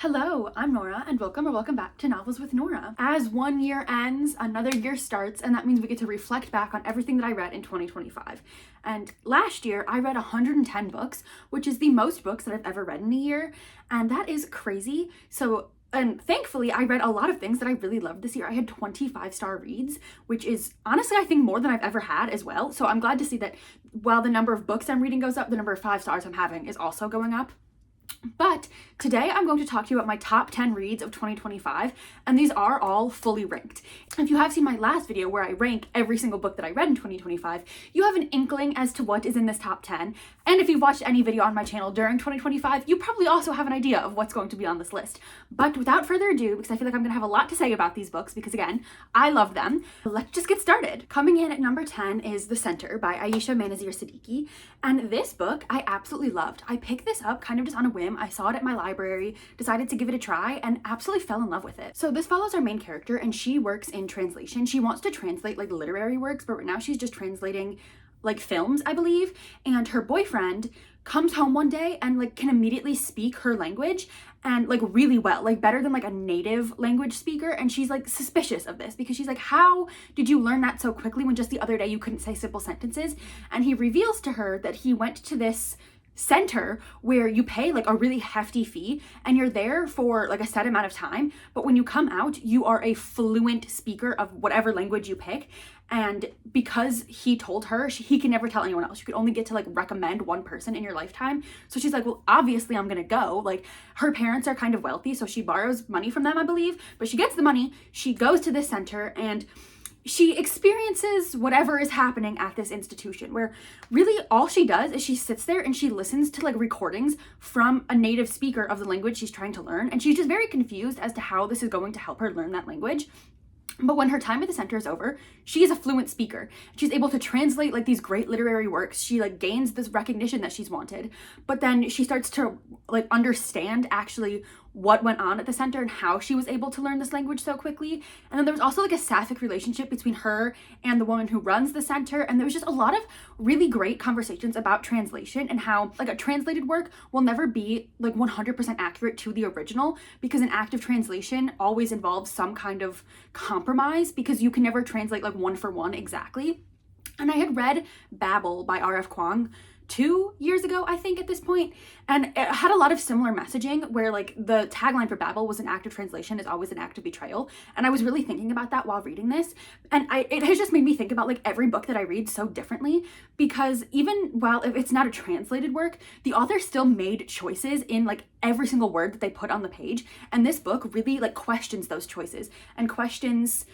Hello, I'm Nora, and welcome back to Novels with Nora. As one year ends, another year starts, and that means we get to reflect back on everything that I read in 2025. And last year, I read 110 books, which is the most books that I've ever read in a year, and that is crazy. And thankfully, I read a lot of things that I really loved this year. I had 25-star reads, which is honestly, I think, more than I've ever had as well. So I'm glad to see that while the number of books I'm reading goes up, the number of 5 stars I'm having is also going up. But today I'm going to talk to you about my top 10 reads of 2025, and these are all fully ranked. If you have seen my last video where I rank every single book that I read in 2025, you have an inkling as to what is in this top 10. And if you've watched any video on my channel during 2025, you probably also have an idea of what's going to be on this list. But without further ado, because I feel like I'm going to have a lot to say about these books, because again, I love them, let's just get started. Coming in at number 10 is The Center by Ayesha Manazir Siddiqui, and this book I absolutely loved. I picked this up kind of just on a whim. I saw it at my library, decided to give it a try, and absolutely fell in love with it. So this follows our main character, and she works in translation. She wants to translate like literary works, but right now she's just translating like films, I believe. And her boyfriend comes home one day and like can immediately speak her language and like really well, like better than like a native language speaker. And she's like suspicious of this because she's like, how did you learn that so quickly when just the other day you couldn't say simple sentences? And he reveals to her that he went to this center where you pay like a really hefty fee and you're there for like a set amount of time, but when you come out you are a fluent speaker of whatever language you pick. And because he told her he can never tell anyone else, you could only get to like recommend one person in your lifetime. So she's like, well, obviously I'm gonna go. Like, her parents are kind of wealthy, so she borrows money from them, I believe, but she gets the money, she goes to this center, and she experiences whatever is happening at this institution, where really all she does is she sits there and she listens to like recordings from a native speaker of the language she's trying to learn. And she's just very confused as to how this is going to help her learn that language. But when her time at the center is over, she is a fluent speaker. She's able to translate like these great literary works. She like gains this recognition that she's wanted. But then she starts to like understand actually what went on at the center and how she was able to learn this language so quickly. And then there was also like a sapphic relationship between her and the woman who runs the center. And there was just a lot of really great conversations about translation and how like a translated work will never be like 100% accurate to the original, because an active translation always involves some kind of compromise, because you can never translate like one for one exactly. And I had read Babel by R.F. Kuang 2 years ago, I think, at this point, and it had a lot of similar messaging where like the tagline for Babel was an act of translation is always an act of betrayal. And I was really thinking about that while reading this, and it has just made me think about like every book that I read so differently, because even while if it's not a translated work, the author still made choices in like every single word that they put on the page, and this book really like questions those choices and questions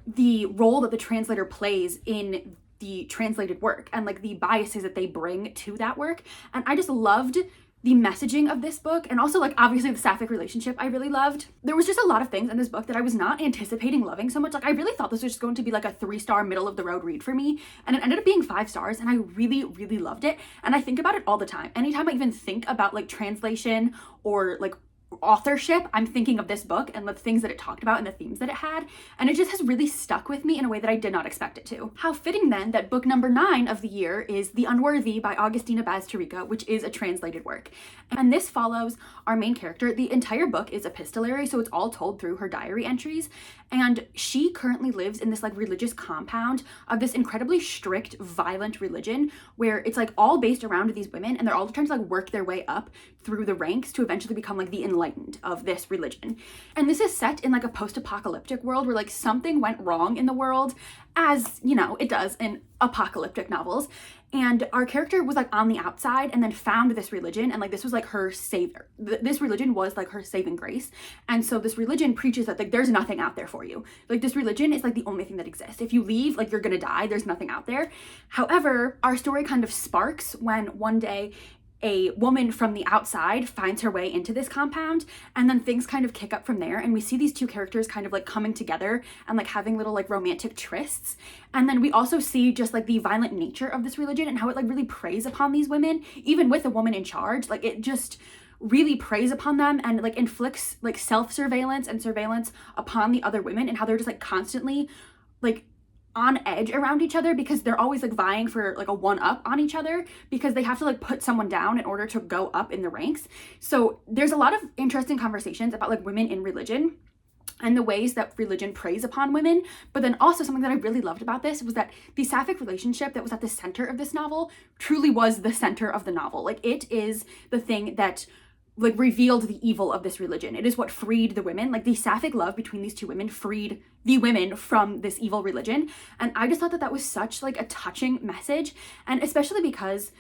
the role that the translator plays in the translated work and like the biases that they bring to that work. And I just loved the messaging of this book, and also like obviously the sapphic relationship I really loved. There was just a lot of things in this book that I was not anticipating loving so much. Like, I really thought this was just going to be like a 3-star middle of the road read for me, and it ended up being 5 stars, and I really loved it. And I think about it all the time. Anytime I even think about like translation or like authorship, I'm thinking of this book and the things that it talked about and the themes that it had, and it just has really stuck with me in a way that I did not expect it to. How fitting then that book number 9 of the year is The Unworthy by Agustina Bazterrica, which is a translated work. And this follows our main character. The entire book is epistolary, so it's all told through her diary entries, and she currently lives in this like religious compound of this incredibly strict, violent religion, where it's like all based around these women, and they're all trying to like work their way up through the ranks to eventually become like the enlightened of this religion. And this is set in like a post-apocalyptic world where like something went wrong in the world, as you know it does in apocalyptic novels. And our character was like on the outside and then found this religion, and like this was like her savior. This religion was like her saving grace. And so this religion preaches that like there's nothing out there for you. Like, this religion is like the only thing that exists. If you leave, like you're gonna die. There's nothing out there. However, our story kind of sparks when one day a woman from the outside finds her way into this compound, and then things kind of kick up from there, and we see these two characters kind of like coming together and like having little like romantic trysts. And then we also see just like the violent nature of this religion and how it like really preys upon these women, even with a woman in charge. Like, it just really preys upon them and like inflicts like self-surveillance and surveillance upon the other women, and how they're just like constantly like on edge around each other because they're always like vying for like a one up on each other because they have to like put someone down in order to go up in the ranks. So there's a lot of interesting conversations about like women in religion and the ways that religion preys upon women. But then also something that I really loved about this was that the sapphic relationship that was at the center of this novel truly was the center of the novel. Like it is the thing that like revealed the evil of this religion. It is what freed the women. Like the sapphic love between these two women freed the women from this evil religion. And I just thought that that was such like a touching message. And especially because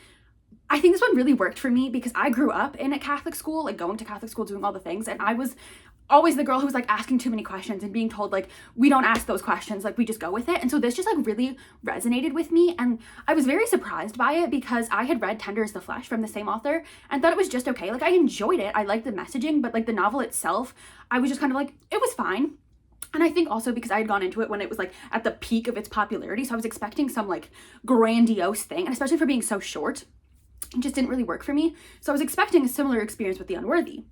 I think this one really worked for me because I grew up in a Catholic school, like going to Catholic school, doing all the things. And I was always the girl who was like asking too many questions and being told like, we don't ask those questions, like we just go with it. And so this just like really resonated with me. And I was very surprised by it because I had read Tender as the Flesh from the same author and thought it was just okay. Like I enjoyed it. I liked the messaging, but like the novel itself, I was just kind of like, it was fine. And I think also because I had gone into it when it was like at the peak of its popularity. So I was expecting some like grandiose thing, and especially for being so short, it just didn't really work for me. So I was expecting a similar experience with The Unworthy.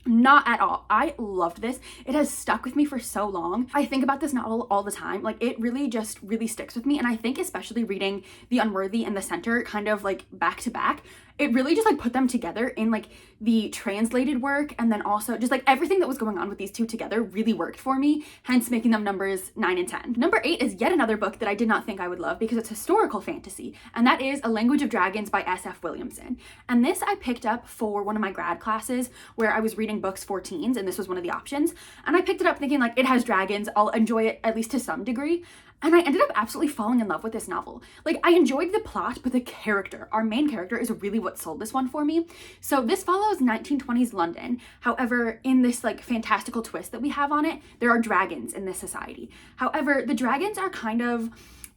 Not at all. I loved this. It has stuck with me for so long. I think about this novel all the time. Like it really just really sticks with me. And I think especially reading The Unworthy and The Center kind of like back to back, it really just like put them together in like the translated work, and then also just like everything that was going on with these two together really worked for me, hence making them numbers 9 and 10. Number 8 is yet another book that I did not think I would love because it's historical fantasy, and that is A Language of Dragons by S.F. Williamson. And this I picked up for one of my grad classes where I was reading books for teens, and this was one of the options. And I picked it up thinking like it has dragons, I'll enjoy it at least to some degree. And I ended up absolutely falling in love with this novel. Like I enjoyed the plot, but the character, our main character, is really what sold this one for me. So this follows 1920s London. However, in this like fantastical twist that we have on it, there are dragons in this society. However, the dragons are kind of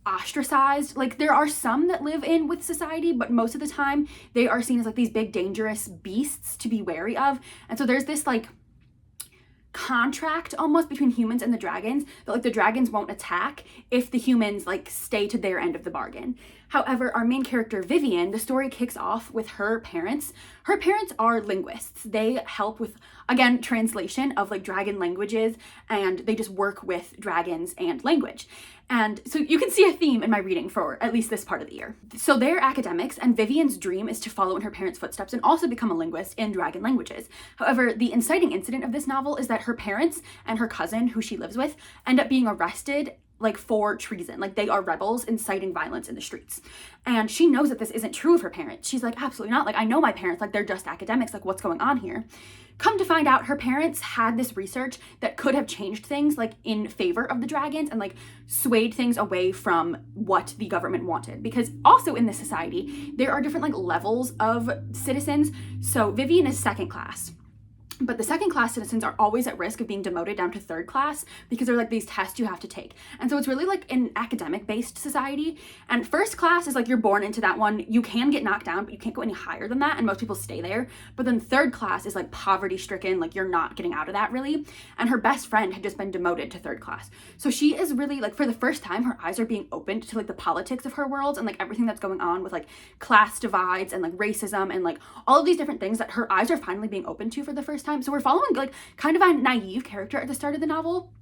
ostracized. Like there are some that live in with society, but most of the time they are seen as like these big dangerous beasts to be wary of. And so there's this like contract almost between humans and the dragons that like the dragons won't attack if the humans like stay to their end of the bargain. However, our main character Vivian, the story kicks off with her parents. Her parents are linguists. They help with, again, translation of like dragon languages, and they just work with dragons and language. And so you can see a theme in my reading for at least this part of the year. So they're academics, and Vivian's dream is to follow in her parents' footsteps and also become a linguist in dragon languages. However, the inciting incident of this novel is that her parents and her cousin, who she lives with, end up being arrested like for treason. Like they are rebels inciting violence in the streets. And she knows that this isn't true of her parents. She's like, absolutely not. Like I know my parents, like they're just academics. Like what's going on here? Come to find out, her parents had this research that could have changed things like in favor of the dragons and like swayed things away from what the government wanted. Because also in this society, there are different like levels of citizens. So Vivian is second class. But the second class citizens are always at risk of being demoted down to third class because they're like these tests you have to take. And so it's really like an academic based society. And first class is like you're born into that one. You can get knocked down, but you can't go any higher than that. And most people stay there. But then third class is like poverty stricken, like you're not getting out of that really. And her best friend had just been demoted to third class. So she is really like, for the first time, her eyes are being opened to like the politics of her world and like everything that's going on with like class divides and like racism and like all of these different things that her eyes are finally being opened to for the first time. So we're following like kind of a naive character at the start of the novel.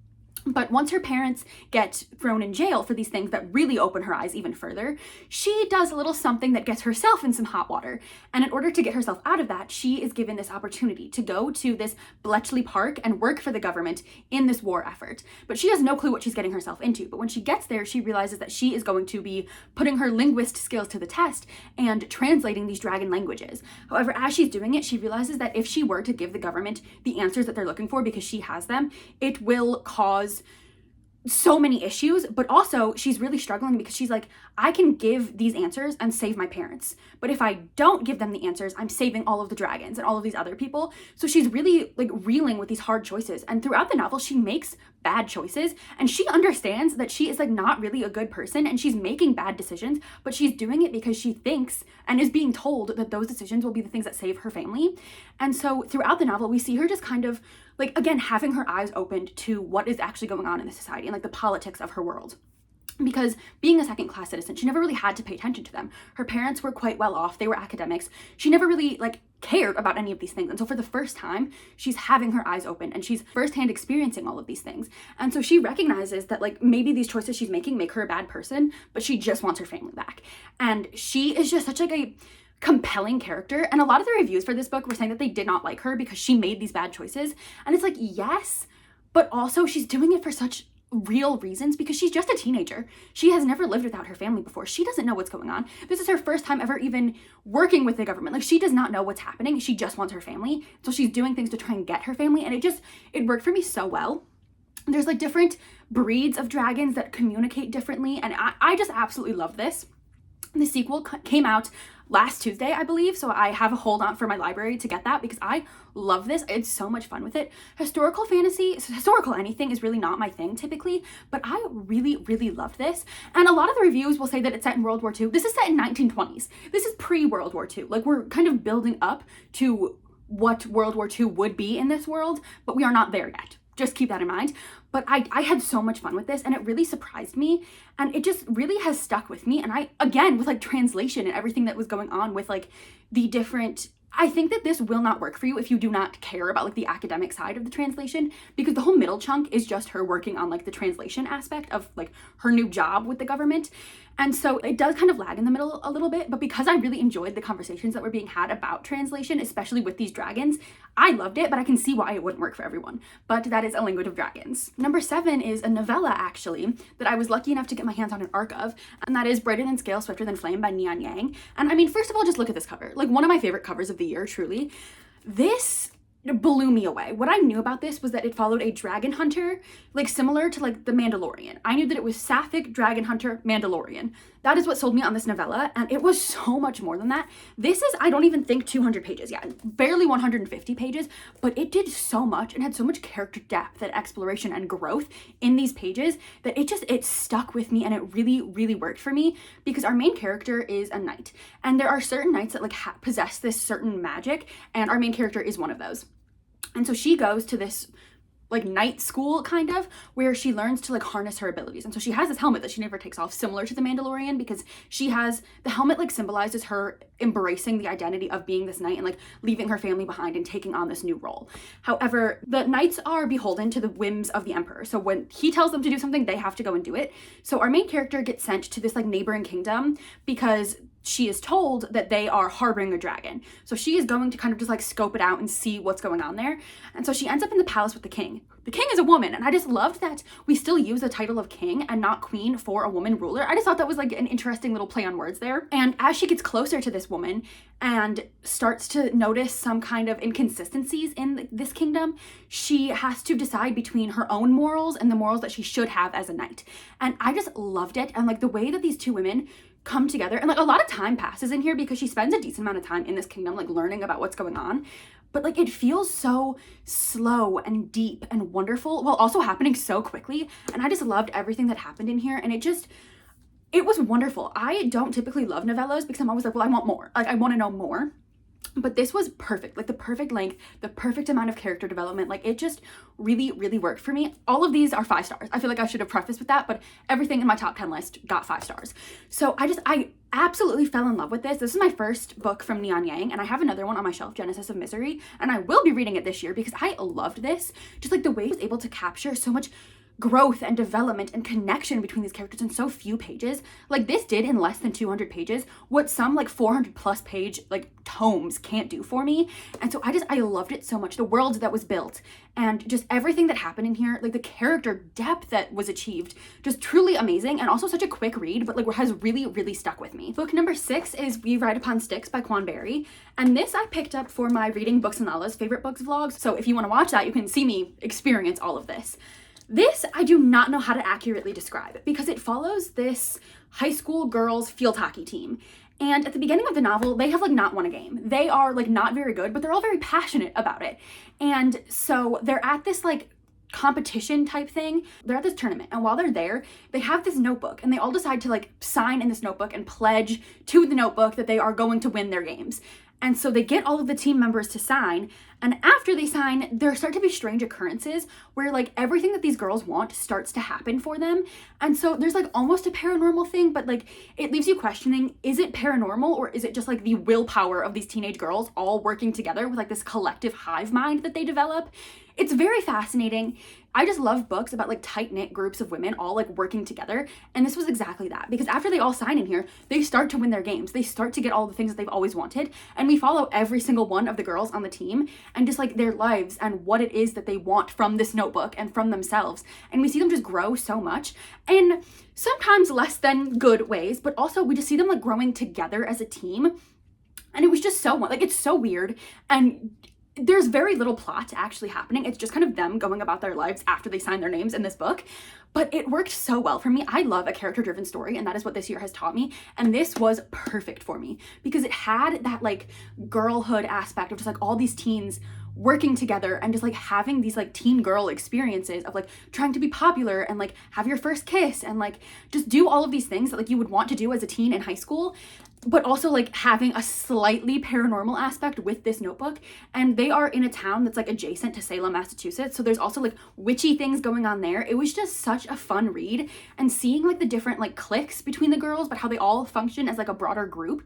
But once her parents get thrown in jail for these things that really open her eyes even further, she does a little something that gets herself in some hot water. And in order to get herself out of that, she is given this opportunity to go to this Bletchley Park and work for the government in this war effort. But she has no clue what she's getting herself into. But when she gets there, she realizes that she is going to be putting her linguist skills to the test and translating these dragon languages. However, as she's doing it, she realizes that if she were to give the government the answers that they're looking for because she has them, it will cause so many issues. But also she's really struggling because she's like, I can give these answers and save my parents, but if I don't give them the answers, I'm saving all of the dragons and all of these other people. So she's really like reeling with these hard choices, and throughout the novel she makes bad choices, and she understands that she is like not really a good person and she's making bad decisions, but she's doing it because she thinks and is being told that those decisions will be the things that save her family. And so throughout the novel we see her just kind of like, again, having her eyes opened to what is actually going on in the society and like the politics of her world. because being a second class citizen, she never really had to pay attention to them. Her parents were quite well off. They were academics. She never really cared about any of these things. And so for the first time, she's having her eyes open and she's firsthand experiencing all of these things. And so she recognizes that maybe these choices she's making make her a bad person, but she just wants her family back. And she is just such a compelling character. And a lot of the reviews for this book were saying that they did not like her because she made these bad choices. And it's yes, but also she's doing it for such real reasons because she's just a teenager. She has never lived without her family before. She doesn't know what's going on. This is her first time ever even working with the government. She does not know what's happening. She just wants her family. So she's doing things to try and get her family. And it worked for me so well. There's different breeds of dragons that communicate differently. And I just absolutely love this. The sequel came out last Tuesday, I believe, so I have a hold on for my library to get that because I love this. It's so much fun with it. Historical fantasy, historical anything is really not my thing typically, but I really, really loved this. And a lot of the reviews will say that it's set in World War II. This is set in 1920s. This is pre-World War II. We're kind of building up to what World War II would be in this world, but we are not there yet. Just keep that in mind. But I had so much fun with this and it really surprised me and it just really has stuck with me. And again, with translation and everything that was going on with the different, I think that this will not work for you if you do not care about the academic side of the translation, because the whole middle chunk is just her working on the translation aspect of her new job with the government. And so it does kind of lag in the middle a little bit, but because I really enjoyed the conversations that were being had about translation, especially with these dragons, I loved it, but I can see why it wouldn't work for everyone. But that is A Language of Dragons. Number 7 is a novella, actually, that I was lucky enough to get my hands on an arc of, and that is Brighter Than Scale, Swifter Than Flame by Neon Yang. And I mean, first of all, just look at this cover. One of my favorite covers of the year, truly. This blew me away. What I knew about this was that it followed a dragon hunter, similar to The Mandalorian. I knew that it was Sapphic, dragon hunter, Mandalorian. That is what sold me on this novella, and it was so much more than that. This is, I don't even think 200 pages, barely 150 pages, but it did so much and had so much character depth and exploration and growth in these pages that it stuck with me and it really, really worked for me because our main character is a knight, and there are certain knights that possess this certain magic, and our main character is one of those. And so she goes to this knight school kind of where she learns to harness her abilities. And so she has this helmet that she never takes off, similar to the Mandalorian, because she has the helmet symbolizes her embracing the identity of being this knight and leaving her family behind and taking on this new role. However, the knights are beholden to the whims of the emperor. So when he tells them to do something, they have to go and do it. So our main character gets sent to this neighboring kingdom because she is told that they are harboring a dragon. So she is going to kind of just scope it out and see what's going on there. And so she ends up in the palace with the king. The king is a woman, and I just loved that we still use the title of king and not queen for a woman ruler. I just thought that was an interesting little play on words there. And as she gets closer to this woman and starts to notice some kind of inconsistencies in this kingdom, she has to decide between her own morals and the morals that she should have as a knight. And I just loved it. And the way that these two women come together, and a lot of time passes in here because she spends a decent amount of time in this kingdom learning about what's going on, but it feels so slow and deep and wonderful while also happening so quickly. And I just loved everything that happened in here, and it was wonderful. I don't typically love novellas because I'm always well, I want more, I want to know more. But this was perfect, the perfect length, the perfect amount of character development. It just really, really worked for me. All of these are 5 stars. I feel I should have prefaced with that, but everything in my top 10 list got 5 stars. So I absolutely fell in love with this. This is my first book from Neon Yang, and I have another one on my shelf, Genesis of Misery, and I will be reading it this year because I loved this. Just the way it was able to capture so much growth and development and connection between these characters in so few pages. This did in less than 200 pages what some 400 plus page tomes can't do for me. And so I loved it so much. The world that was built and just everything that happened in here, the character depth that was achieved, just truly amazing, and also such a quick read, but has really, really stuck with me. Book number 6 is We Ride Upon Sticks by Quan Barry, and this I picked up for my Reading Books and Lala's Favorite Books vlogs. So if you want to watch that, you can see me experience all of this. This I do not know how to accurately describe because it follows this high school girls field hockey team. And at the beginning of the novel, they have not won a game. They are not very good, but they're all very passionate about it. And so they're at this competition type thing. They're at this tournament, and while they're there, they have this notebook, and they all decide to sign in this notebook and pledge to the notebook that they are going to win their games. And so they get all of the team members to sign. And after they sign, there start to be strange occurrences where like everything that these girls want starts to happen for them. And so there's like almost a paranormal thing, but like it leaves you questioning, is it paranormal or is it just like the willpower of these teenage girls all working together with like this collective hive mind that they develop? It's very fascinating. I just love books about like tight-knit groups of women all like working together. And this was exactly that, because after they all sign in here, they start to win their games. They start to get all the things that they've always wanted. And we follow every single one of the girls on the team and just like their lives and what it is that they want from this notebook and from themselves. And we see them just grow so much in sometimes less than good ways, but also we just see them like growing together as a team. And it was just so like, it's so weird. And there's very little plot actually happening. It's just kind of them going about their lives after they sign their names in this book. But it worked so well for me. I love a character-driven story, and that is what this year has taught me. And this was perfect for me because it had that like girlhood aspect of just like all these teens working together and just like having these like teen girl experiences of like trying to be popular and like have your first kiss and like just do all of these things that like you would want to do as a teen in high school, but also like having a slightly paranormal aspect with this notebook. And they are in a town that's like adjacent to Salem, Massachusetts. So there's also like witchy things going on there. It was just such a fun read, and seeing like the different like cliques between the girls, but how they all function as like a broader group.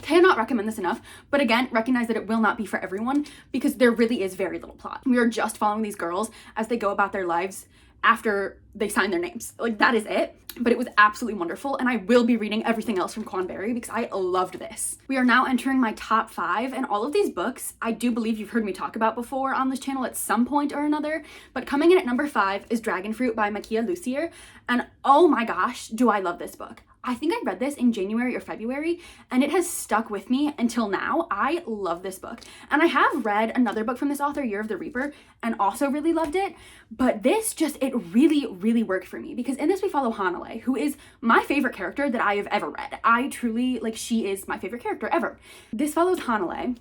Cannot recommend this enough, but again, recognize that it will not be for everyone because there really is very little plot. We are just following these girls as they go about their lives after they sign their names. Like that is it, but it was absolutely wonderful, and I will be reading everything else from Quan Berry because I loved this. We are now entering my top 5, and all of these books I do believe you've heard me talk about before on this channel at some point or another, but coming in at number 5 is Dragonfruit by Makia Lussier, and oh my gosh, do I love this book. I think I read this in January or February, and it has stuck with me until now. I love this book. And I have read another book from this author, Year of the Reaper, and also really loved it. But this just, it really, really worked for me because in this we follow Hanalei, who is my favorite character that I have ever read. I truly, like, she is my favorite character ever. This follows Hanalei,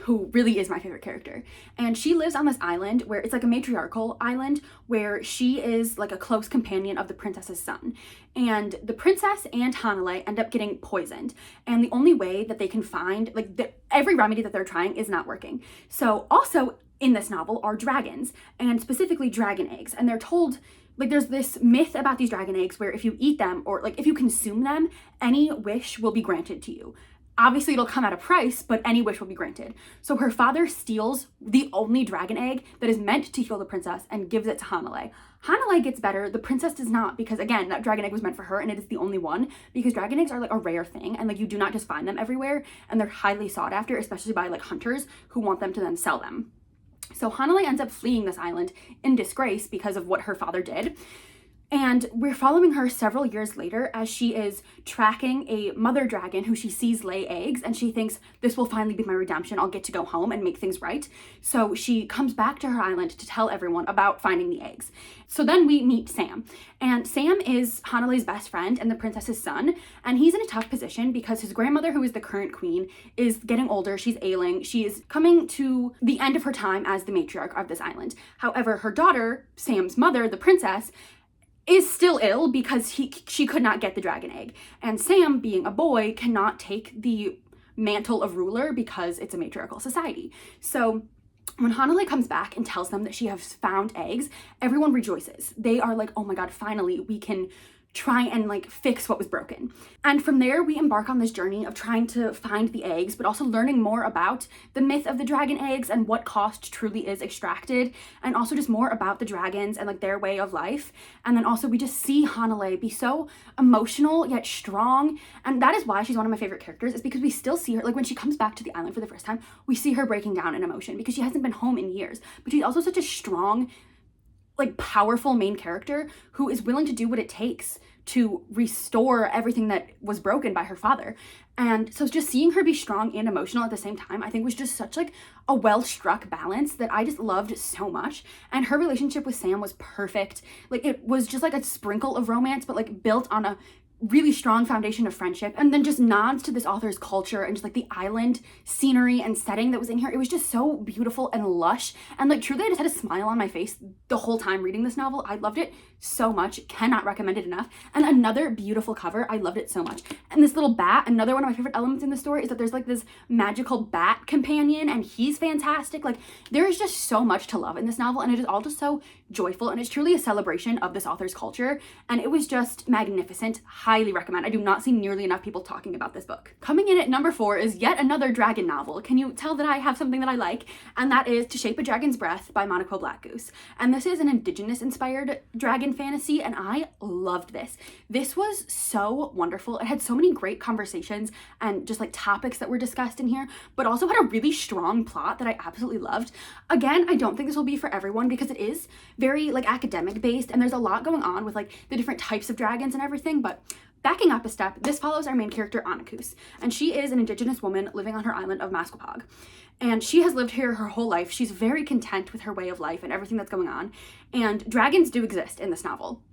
who really is my favorite character. And she lives on this island where it's like a matriarchal island where she is like a close companion of the princess's son. And the princess and Hanalei end up getting poisoned. And the only way that they can find, like every remedy that they're trying is not working. So also in this novel are dragons, and specifically dragon eggs. And they're told, like there's this myth about these dragon eggs where if you eat them or like if you consume them, any wish will be granted to you. Obviously, it'll come at a price, but any wish will be granted. So her father steals the only dragon egg that is meant to heal the princess and gives it to Hanalei. Hanalei gets better, the princess does not, because again, that dragon egg was meant for her and it is the only one, because dragon eggs are like a rare thing and like you do not just find them everywhere, and they're highly sought after, especially by like hunters who want them to then sell them. So Hanalei ends up fleeing this island in disgrace because of what her father did. And we're following her several years later as she is tracking a mother dragon who she sees lay eggs, and she thinks this will finally be my redemption. I'll get to go home and make things right. So she comes back to her island to tell everyone about finding the eggs. So then we meet Sam, and Sam is Hanalei's best friend and the princess's son, and he's in a tough position because his grandmother, who is the current queen, is getting older. She's ailing. She is coming to the end of her time as the matriarch of this island. However, her daughter, Sam's mother, the princess, is still ill because she could not get the dragon egg. And Sam, being a boy, cannot take the mantle of ruler because it's a matriarchal society. So when Hanalei comes back and tells them that she has found eggs, everyone rejoices. They are like, oh my god, finally we can try and like fix what was broken. And from there we embark on this journey of trying to find the eggs, but also learning more about the myth of the dragon eggs and what cost truly is extracted, and also just more about the dragons and like their way of life. And then also we just see Hanalei be so emotional yet strong, and that is why she's one of my favorite characters, is because we still see her, like when she comes back to the island for the first time, we see her breaking down in emotion because she hasn't been home in years, but she's also such a strong, like powerful main character who is willing to do what it takes to restore everything that was broken by her father. And so just seeing her be strong and emotional at the same time, I think was just such like a well-struck balance that I just loved so much. And her relationship with Sam was perfect. Like it was just like a sprinkle of romance, but like built on a really strong foundation of friendship, and then just nods to this author's culture and just like the island scenery and setting that was in here. It was just so beautiful and lush, and like truly I just had a smile on my face the whole time reading this novel. I loved it so much, cannot recommend it enough. And another beautiful cover, I loved it so much. And this little bat, another one of my favorite elements in the story is that there's like this magical bat companion, and he's fantastic. Like there is just so much to love in this novel, and it is all just so joyful, and it's truly a celebration of this author's culture, and it was just magnificent. Highly recommend. I do not see nearly enough people talking about this book. Coming in at number 4 is yet another dragon novel. Can you tell that I have something that I like? And that is To Shape a Dragon's Breath by Monaco Blackgoose. And this is an indigenous inspired dragon fantasy, and I loved this. This was so wonderful. It had so many great conversations and just like topics that were discussed in here, but also had a really strong plot that I absolutely loved. Again, I don't think this will be for everyone because it is very like academic based, and there's a lot going on with like the different types of dragons and everything. But backing up a step, this follows our main character Anakus, and she is an indigenous woman living on her island of Masquepog. And she has lived here her whole life. She's very content with her way of life and everything that's going on. And dragons do exist in this novel.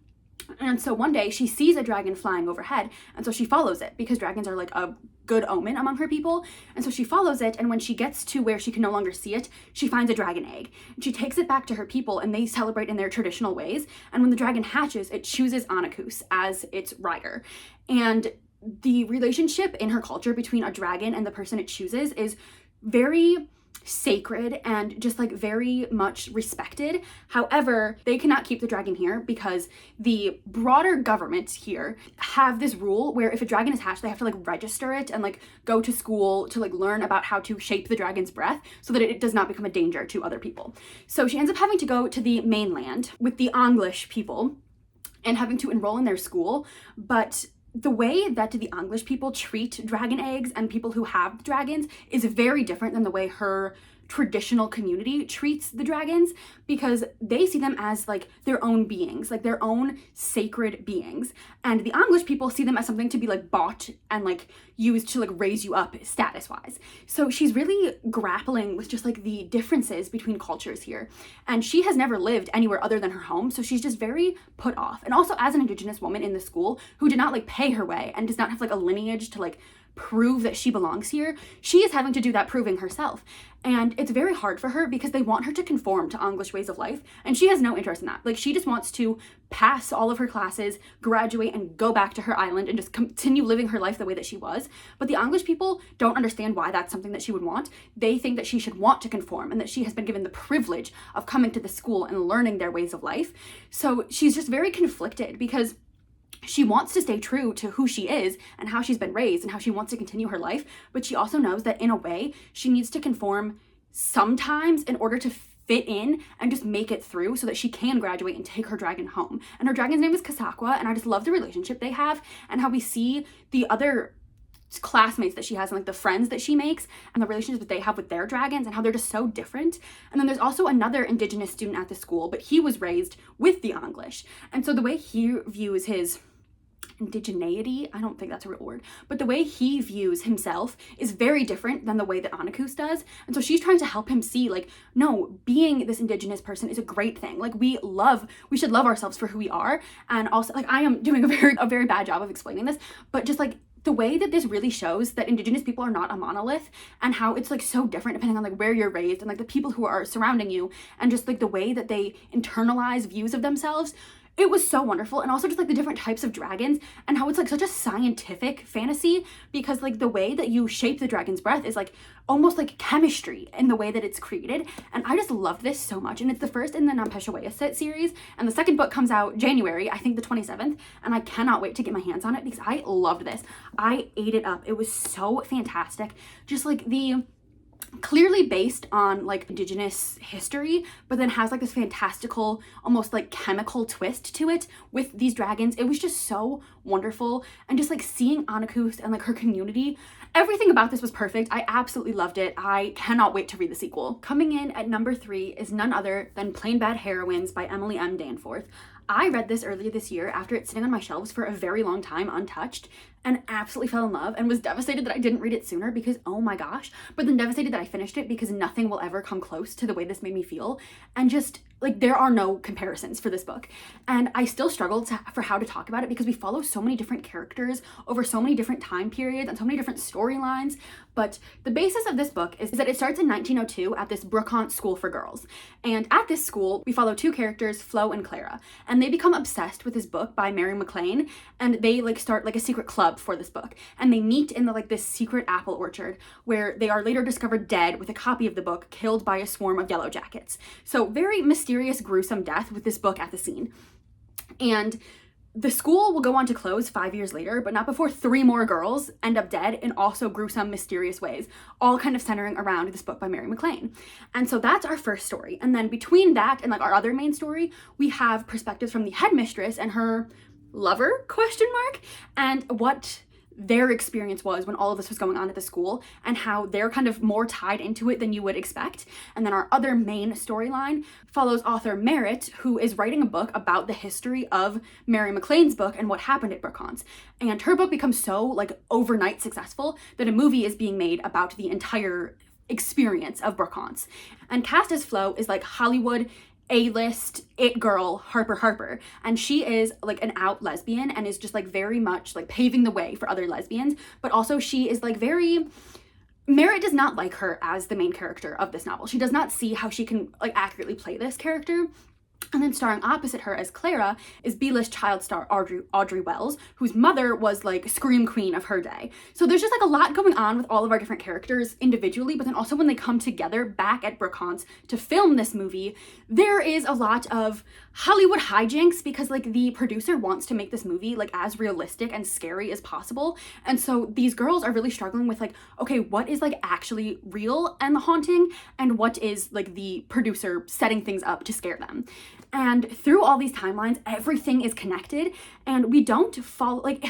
And so one day she sees a dragon flying overhead, and so she follows it because dragons are like a good omen among her people. And so she follows it, and when she gets to where she can no longer see it, she finds a dragon egg. And she takes it back to her people, and they celebrate in their traditional ways. And when the dragon hatches, it chooses Anakus as its rider. And the relationship in her culture between a dragon and the person it chooses is very sacred and just like very much respected. However, they cannot keep the dragon here because the broader government here have this rule where if a dragon is hatched, they have to like register it and like go to school to like learn about how to shape the dragon's breath so that it does not become a danger to other people. So she ends up having to go to the mainland with the English people and having to enroll in their school. But the way that the English people treat dragon eggs and people who have dragons is very different than the way her traditional community treats the dragons, because they see them as like their own beings, like their own sacred beings. And the English people see them as something to be like bought and like used to like raise you up status wise. So she's really grappling with just like the differences between cultures here. And she has never lived anywhere other than her home. So she's just very put off. And also as an indigenous woman in the school who did not like pay her way and does not have like a lineage to like prove that she belongs here, she is having to do that proving herself. And it's very hard for her because they want her to conform to English ways of life, and she has no interest in that. Like she just wants to pass all of her classes, graduate, and go back to her island and just continue living her life the way that she was. But the English people don't understand why that's something that she would want. They think that she should want to conform and that she has been given the privilege of coming to the school and learning their ways of life. So she's just very conflicted because she wants to stay true to who she is and how she's been raised and how she wants to continue her life, but she also knows that in a way she needs to conform sometimes in order to fit in and just make it through so that she can graduate and take her dragon home. And her dragon's name is Kasakwa, and I just love the relationship they have and how we see the other classmates that she has and like the friends that she makes and the relationships that they have with their dragons and how they're just so different. And then there's also another indigenous student at the school, but he was raised with the English. And so the way he views his indigeneity, I don't think that's a real word, but the way he views himself is very different than the way that Anakus does. And so she's trying to help him see like, no, being this indigenous person is a great thing. Like we should love ourselves for who we are. And also like I am doing a very bad job of explaining this, but just like the way that this really shows that indigenous people are not a monolith and how it's like so different depending on like where you're raised and like the people who are surrounding you and just like the way that they internalize views of themselves. It was so wonderful. And also just like the different types of dragons and how it's like such a scientific fantasy, because like the way that you shape the dragon's breath is like almost like chemistry in the way that it's created. And I just love this so much. And it's the first in the Nampeshawea set series. And the second book comes out January, I think the 27th. And I cannot wait to get my hands on it because I loved this. I ate it up. It was so fantastic. Just like the clearly based on like indigenous history, but then has like this fantastical, almost like chemical twist to it with these dragons. It was just so wonderful. And just like seeing Anakus and like her community, everything about this was perfect. I absolutely loved it. I cannot wait to read the sequel. Coming in at number 3 is none other than Plain Bad Heroines by Emily M. Danforth. I read this earlier this year after it's sitting on my shelves for a very long time untouched, and absolutely fell in love and was devastated that I didn't read it sooner because oh my gosh, but then devastated that I finished it because nothing will ever come close to the way this made me feel. And just like there are no comparisons for this book. And I still struggle for how to talk about it because we follow so many different characters over so many different time periods and so many different storylines. But the basis of this book is that it starts in 1902 at this Brookhant School for Girls. And at this school, we follow two characters, Flo and Clara, and they become obsessed with this book by Mary MacLane, and they like start like a secret club for this book. And they meet in the like this secret apple orchard where they are later discovered dead with a copy of the book, killed by a swarm of yellow jackets. So very mysterious, gruesome death with this book at the scene. And the school will go on to close 5 years later, but not before 3 more girls end up dead in also gruesome, mysterious ways, all kind of centering around this book by Mary MacLane. And so that's our first story. And then between that and like our other main story, we have perspectives from the headmistress and her lover, and what their experience was when all of this was going on at the school and how they're kind of more tied into it than you would expect. And then our other main storyline follows author Merritt, who is writing a book about the history of Mary MacLane's book and what happened at Brookhant. And her book becomes so like overnight successful that a movie is being made about the entire experience of Brookhant. And cast as Flo is like Hollywood A-list it girl Harper, and she is like an out lesbian and is just like very much like paving the way for other lesbians, but also she is like very Merritt does not like her as the main character of this novel. She does not see how she can like accurately play this character. And then starring opposite her as Clara is B-list child star Audrey Wells, whose mother was like scream queen of her day. So there's just like a lot going on with all of our different characters individually, but then also when they come together back at Brookhant to film this movie, there is a lot of Hollywood hijinks because like the producer wants to make this movie like as realistic and scary as possible. And so these girls are really struggling with like, okay, what is like actually real and haunting and what is like the producer setting things up to scare them. And through all these timelines, everything is connected and we don't follow, like,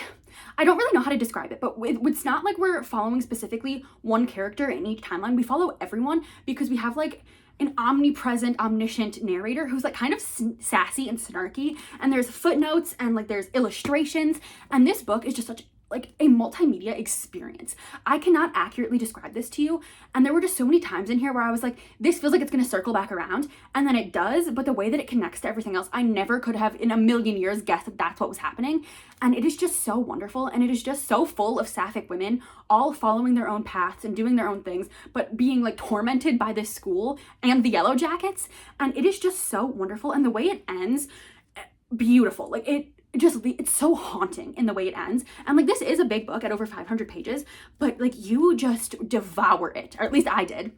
I don't really know how to describe it, but it's not like we're following specifically one character in each timeline. We follow everyone because we have like an omnipresent, omniscient narrator who's like kind of sassy and snarky, and there's footnotes and like there's illustrations, and this book is just such like a multimedia experience. I cannot accurately describe this to you, and there were just so many times in here where I was like, this feels like it's gonna circle back around, and then it does, but the way that it connects to everything else, I never could have in a million years guessed that that's what was happening. And it is just so wonderful, and it is just so full of sapphic women all following their own paths and doing their own things, but being like tormented by this school and the yellow jackets. And it is just so wonderful, and the way it ends, beautiful. Like it's so haunting in the way it ends. And like this is a big book at over 500 pages, but like you just devour it, or at least I did.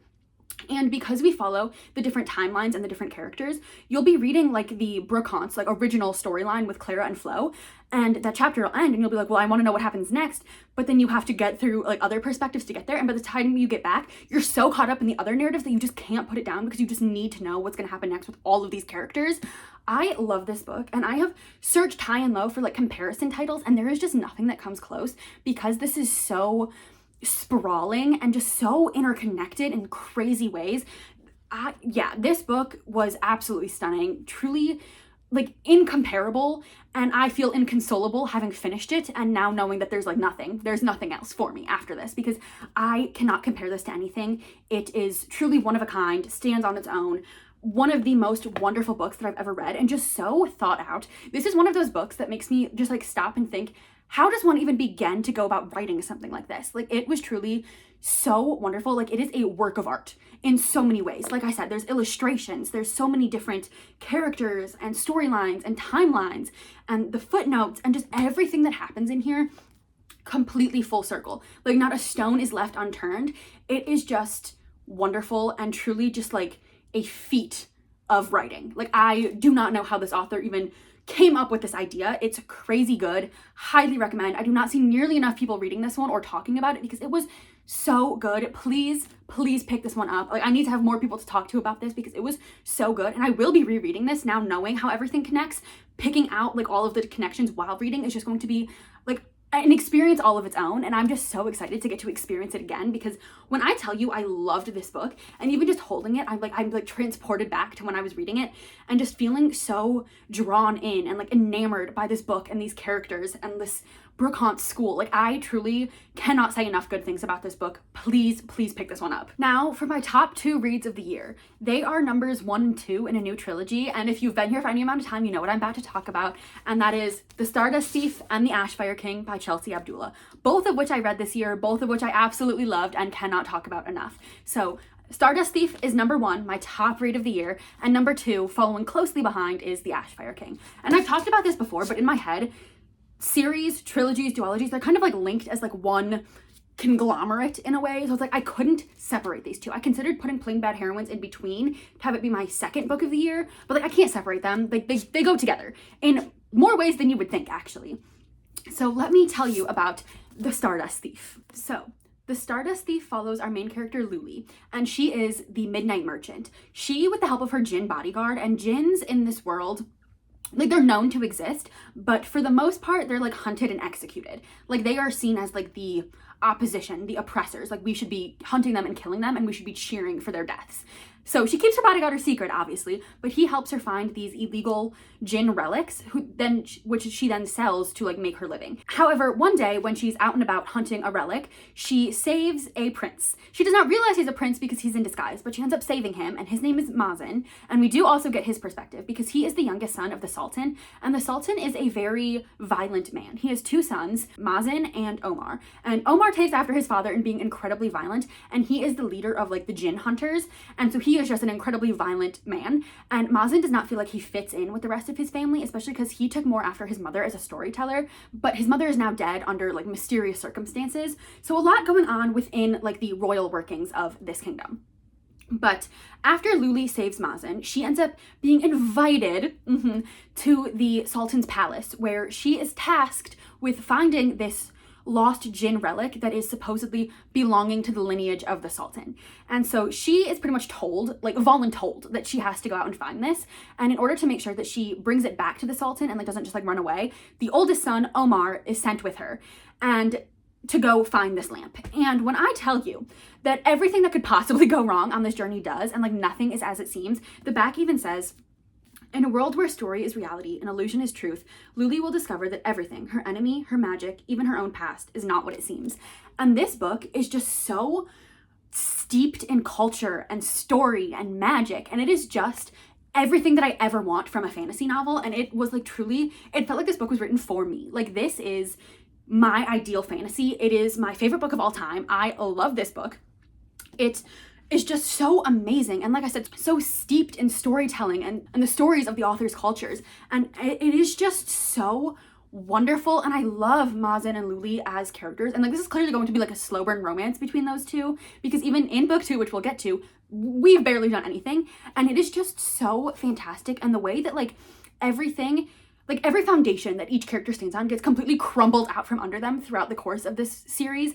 And because we follow the different timelines and the different characters, you'll be reading like the Brookhant's like original storyline with Clara and Flo, and that chapter will end and you'll be like, well, I want to know what happens next. But then you have to get through like other perspectives to get there. And by the time you get back, you're so caught up in the other narratives that you just can't put it down because you just need to know what's going to happen next with all of these characters. I love this book, and I have searched high and low for like comparison titles, and there is just nothing that comes close because this is so sprawling and just so interconnected in crazy ways. Yeah, this book was absolutely stunning, truly like incomparable, and I feel inconsolable having finished it and now knowing that there's nothing else for me after this, because I cannot compare this to anything. It is truly one of a kind, stands on its own, one of the most wonderful books that I've ever read, and just so thought out. This is one of those books that makes me just like stop and think, how does one even begin to go about writing something like this? Like, it was truly so wonderful. Like, it is a work of art in so many ways. Like I said, there's illustrations, there's so many different characters and storylines and timelines and the footnotes and just everything that happens in here completely full circle. Like, not a stone is left unturned. It is just wonderful and truly just like a feat of writing. Like, I do not know how this author even came up with this idea. It's crazy good. Highly recommend. I do not see nearly enough people reading this one or talking about it because it was so good. Please pick this one up. Like, I need to have more people to talk to about this because it was so good. And I will be rereading this now, knowing how everything connects. Picking out like all of the connections while reading is just going to be like an experience all of its own, and I'm just so excited to get to experience it again, because when I tell you I loved this book, and even just holding it, I'm like transported back to when I was reading it and just feeling so drawn in and like enamored by this book and these characters and this Brooke Haunt's school. Like, I truly cannot say enough good things about this book. Please pick this one up. Now for my top 2 reads of the year. They are numbers 1 and 2 in a new trilogy, and if you've been here for any amount of time, you know what I'm about to talk about, and that is The Stardust Thief and The Ashfire King by Chelsea Abdullah, both of which I read this year, both of which I absolutely loved and cannot talk about enough. So Stardust Thief is number 1, my top read of the year, and number 2, following closely behind, is The Ashfire King. And I've talked about this before, but in my head, series, trilogies, duologies, they're kind of like linked as like one conglomerate in a way. So it's like I couldn't separate these two. I considered putting Playing Bad Heroines in between to have it be my second book of the year, but like I can't separate them. They go together in more ways than you would think, actually. So let me tell you about The Stardust Thief. So The Stardust Thief follows our main character, Luli, and she is the Midnight Merchant. She, with the help of her Jinn bodyguard, and Jinns in this world, like, they're known to exist, but for the most part, they're like hunted and executed. Like, they are seen as like the opposition, the oppressors. Like, we should be hunting them and killing them, and we should be cheering for their deaths. So she keeps her bodyguard a secret, obviously, but he helps her find these illegal Jinn relics, which she then sells to like make her living. However, one day when she's out and about hunting a relic, she saves a prince. She does not realize he's a prince because he's in disguise, but she ends up saving him, and his name is Mazen. And we do also get his perspective because he is the youngest son of the Sultan, and the Sultan is a very violent man. He has 2 sons, Mazen and Omar. And Omar takes after his father in being incredibly violent, and he is the leader of like the Jinn hunters, and so he is just an incredibly violent man. And Mazen does not feel like he fits in with the rest of his family, especially because he took more after his mother as a storyteller, but his mother is now dead under like mysterious circumstances. So a lot going on within like the royal workings of this kingdom. But after Luli saves Mazen, she ends up being invited to the Sultan's palace, where she is tasked with finding this lost Jinn relic that is supposedly belonging to the lineage of the Sultan. And so she is pretty much told, like voluntold, that she has to go out and find this. And in order to make sure that she brings it back to the Sultan and like doesn't just like run away, the oldest son, Omar, is sent with her and to go find this lamp. And when I tell you that everything that could possibly go wrong on this journey does, and like nothing is as it seems, the back even says, in a world where story is reality and illusion is truth, Luli will discover that everything, her enemy, her magic, even her own past, is not what it seems. And this book is just so steeped in culture and story and magic, and it is just everything that I ever want from a fantasy novel. And it was like truly, it felt like this book was written for me. Like, this is my ideal fantasy. It is my favorite book of all time. I love this book. It is just so amazing, and like I said, so steeped in storytelling and the stories of the author's cultures, and it is just so wonderful. And I love Mazen and Luli as characters, and like this is clearly going to be like a slow burn romance between those two, because even in book 2, which we'll get to, we've barely done anything, and it is just so fantastic. And the way that like everything, like every foundation that each character stands on gets completely crumbled out from under them throughout the course of this series,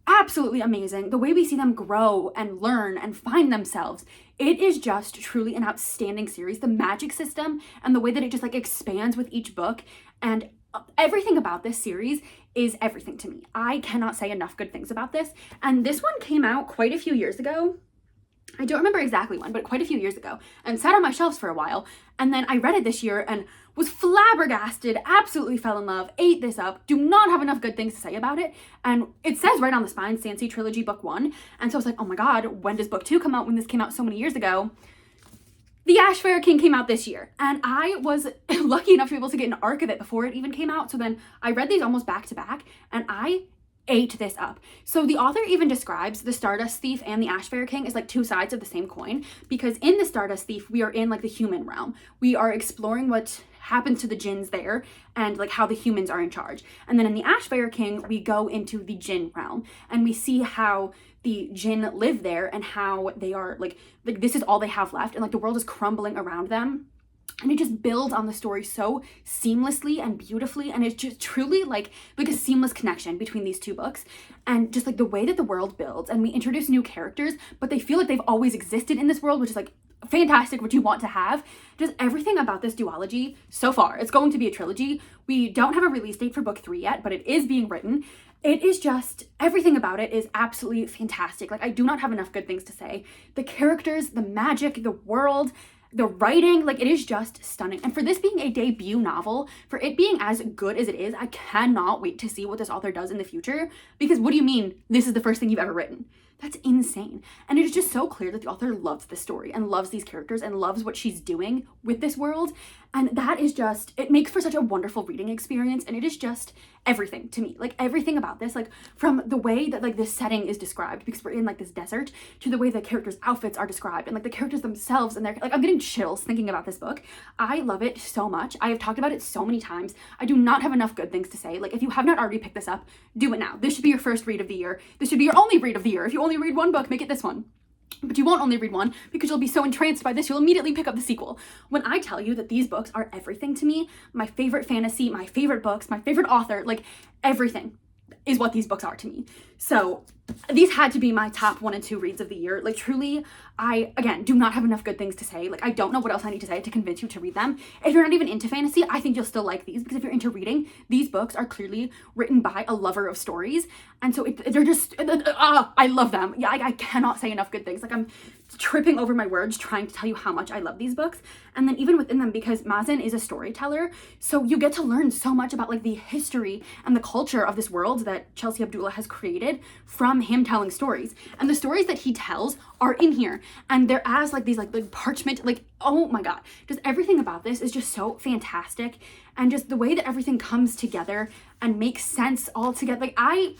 absolutely amazing. The way we see them grow and learn and find themselves, it is just truly an outstanding series. The magic system and the way that it just like expands with each book, and everything about this series is everything to me. I cannot say enough good things about this. And this one came out quite a few years ago. I don't remember exactly when, but quite a few years ago, and sat on my shelves for a while. And then I read it this year and was flabbergasted, absolutely fell in love, ate this up, do not have enough good things to say about it. And it says right on the spine, Sansi Trilogy Book 1. And so I was like, oh my God, when does book 2 come out, when this came out so many years ago? The Ashfire King came out this year, and I was lucky enough to be able to get an arc of it before it even came out. So then I read these almost back to back, and I ate this up. So the author even describes the Stardust Thief and the Ashfire King as like 2 sides of the same coin, because in the Stardust Thief, we are in like the human realm. We are exploring what happens to the jinns there and like how the humans are in charge. And then in the Ashfire King, we go into the Jinn realm, and we see how the Jinn live there and how they are like this is all they have left, and like the world is crumbling around them. And it just builds on the story so seamlessly and beautifully, and it's just truly like a seamless connection between these 2 books. And just like the way that the world builds, and we introduce new characters, but they feel like they've always existed in this world, which is like fantastic, what you want to have. Just everything about this duology so far. It's going to be a trilogy. We don't have a release date for book 3 yet, but it is being written. It is just, everything about it is absolutely fantastic. Like, I do not have enough good things to say. The characters, the magic, the world, the writing, like, it is just stunning. And for this being a debut novel, for it being as good as it is, I cannot wait to see what this author does in the future. Because what do you mean this is the first thing you've ever written? That's insane. And it is just so clear that the author loves this story and loves these characters and loves what she's doing with this world. And that is just, it makes for such a wonderful reading experience. And it is just everything to me. Like, everything about this, like, from the way that, like, this setting is described, because we're in, like, this desert, to the way the characters' outfits are described, and, like, the characters themselves, and they're, like, I'm getting chills thinking about this book. I love it so much. I have talked about it so many times. I do not have enough good things to say. Like, if you have not already picked this up, do it now. This should be your first read of the year. This should be your only read of the year. If you only read one book, make it this one. But you won't only read one, because you'll be so entranced by this, you'll immediately pick up the sequel. When I tell you that these books are everything to me, my favorite fantasy, my favorite books, my favorite author, like, everything is what these books are to me. So these had to be my top 1 and 2 reads of the year. Like, truly, I, again, do not have enough good things to say. Like, I don't know what else I need to say to convince you to read them. If you're not even into fantasy, I think you'll still like these, because if you're into reading, these books are clearly written by a lover of stories. And so they're just, I love them. Yeah, I cannot say enough good things. Like, I'm tripping over my words trying to tell you how much I love these books. And then even within them, because Mazen is a storyteller, so you get to learn so much about, like, the history and the culture of this world that Chelsea Abdullah has created from him telling stories. And the stories that he tells are in here, and they're as, like, these, like parchment, like, oh my god, just everything about this is just so fantastic. And just the way that everything comes together and makes sense all together. Like, I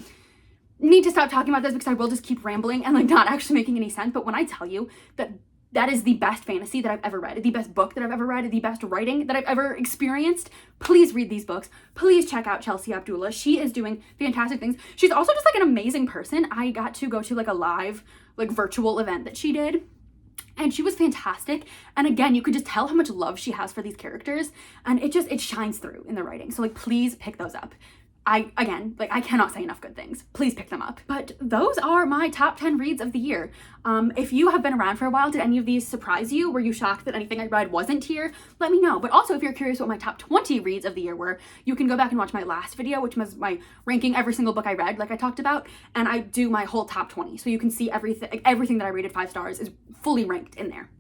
need to stop talking about this because I will just keep rambling and, like, not actually making any sense. But when I tell you that that is the best fantasy that I've ever read, the best book that I've ever read, the best writing that I've ever experienced, please read these books. Please check out Chelsea Abdullah. She is doing fantastic things. She's also just, like, an amazing person. I got to go to, like, a live, like, virtual event that she did, and she was fantastic. And again, you could just tell how much love she has for these characters, and it shines through in the writing. So, like, please pick those up. I cannot say enough good things. Please pick them up. But those are my top 10 reads of the year. If you have been around for a while, did any of these surprise you? Were you shocked that anything I read wasn't here? Let me know. But also, if you're curious what my top 20 reads of the year were, you can go back and watch my last video, which was my ranking every single book I read, like I talked about, and I do my whole top 20. So you can see everything that I rated 5 stars is fully ranked in there.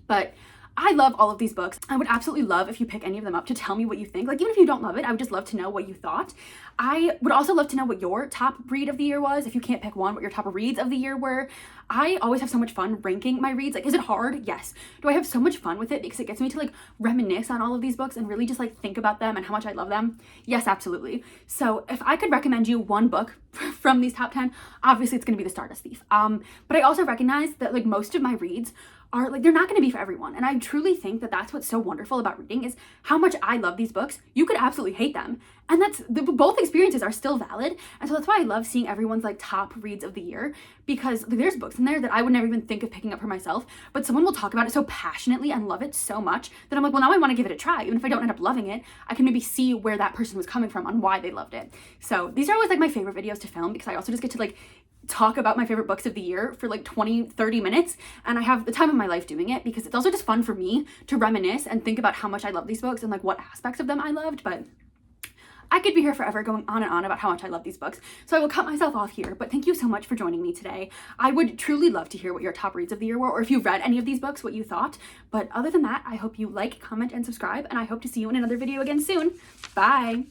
But I love all of these books. I would absolutely love if you pick any of them up to tell me what you think. Like, even if you don't love it, I would just love to know what you thought. I would also love to know what your top read of the year was. If you can't pick one, what your top reads of the year were. I always have so much fun ranking my reads. Like, is it hard? Yes. Do I have so much fun with it because it gets me to, like, reminisce on all of these books and really just, like, think about them and how much I love them? Yes, absolutely. So if I could recommend you one book from these top 10, obviously it's going to be The Stardust Thief. But I also recognize that, like, most of my reads are, like, they're not going to be for everyone. And I truly think that that's what's so wonderful about reading, is how much I love these books. You could absolutely hate them. And both experiences are still valid. And so that's why I love seeing everyone's, like, top reads of the year, because, like, there's books in there that I would never even think of picking up for myself, but someone will talk about it so passionately and love it so much that I'm like, well, now I want to give it a try. Even if I don't end up loving it, I can maybe see where that person was coming from on why they loved it. So these are always, like, my favorite videos to film, because I also just get to, like, talk about my favorite books of the year for, like, 20-30 minutes, and I have the time of my life doing it, because it's also just fun for me to reminisce and think about how much I love these books and, like, what aspects of them I loved. But I could be here forever going on and on about how much I love these books, so I will cut myself off here. But thank you so much for joining me today. I would truly love to hear what your top reads of the year were, or if you've read any of these books, what you thought. But other than that, I hope you like, comment, and subscribe, and I hope to see you in another video again soon. Bye!